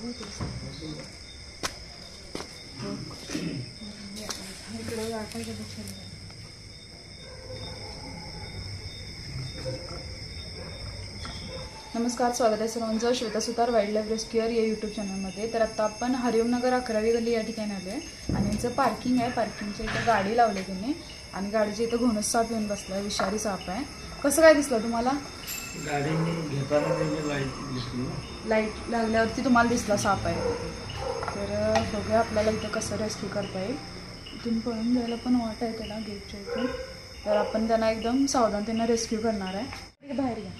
नमस्कार, स्वागत आहे सर्वांचं श्वेता सुतार वाईल्ड लाईफ रेस्क्यूअर या यूट्यूब चॅनलमध्ये। तर आता आपण हरिओमनगर 11वी गल्ली या ठिकाणी आलो आहे आणि यांचं पार्किंग आहे। पार्किंगच्या इथं गाडी लावली त्यांनी आणि गाडीच्या इथं घोणस साप येऊन बसला, विषारी साप आहे। कसं काय दिसलं तुम्हाला? गाडीने घेताना लाईट लागल्यावरती तुम्हाला दिसला साप आहे। तर बघूया आपल्याला इथं कसं रेस्क्यू करता येईल। इथून पळून जायला पण वाट आहे त्याला गेटच्या इथून, तर आपण त्यांना एकदम सावधानतेने रेस्क्यू करणार आहे। बाहेर घ्या।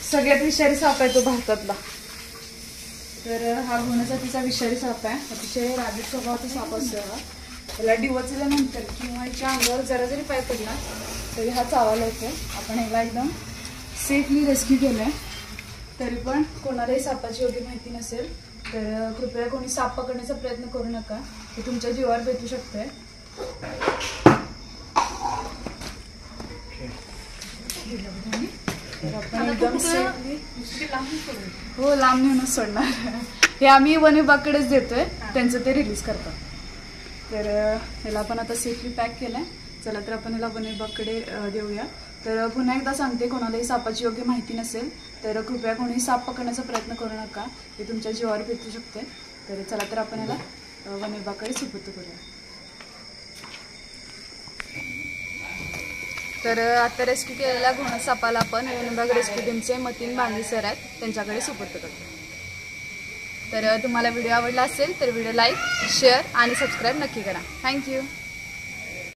सगळ्यात विषारी साप आहे तो भारतातला। तर हा घोणसाचा विषारी साप आहे, अतिशय रागीट स्वभावाचा साप असतो हा। त्याला डिवचल्यानंतर किंवा याच्या अंगावर जरा जरी पाय पडला तरी हा चावायला येतो। आपण याला एकदम सेफली रेस्क्यू केलंय। तरी पण कोणालाही सापाची योग्य माहिती नसेल तर कृपया कोणी साप पकडण्याचा प्रयत्न करू नका, ते तुमच्या जीवावर बेतू शकते। आपण एकदम सेफली हो लांब नेऊनच सोडणार। हे आम्ही वन विभागाकडेच देतोय, त्यांचं ते रिलीज करतात। तर ह्याला आपण आता सेफली पॅक केलंय। चला तर आपण ह्याला वन विभागाकडे देऊया। तर पुन्हा एकदा सांगते, कोणालाही सापाची योग्य माहिती नसेल तर कृपया कोणी साप पकडण्याचा प्रयत्न करू नका, ते तुमच्या जीवावर बेतू शकते। तर चला तर आपण ह्याला वन विभागाकडे सुपूर्द करूया। तर आता रेस्क्यू केलेल्या घोणस सापाला आपण वन विभाग रेस्क्यू टीमचे मतीन बांगी सर आहेत, त्यांच्याकडे सुपूर्द करतो। तर तुम्हाला व्हिडिओ आवडला असेल तर व्हिडिओ लाईक, शेअर आणि सबस्क्राईब नक्की करा। थँक्यू।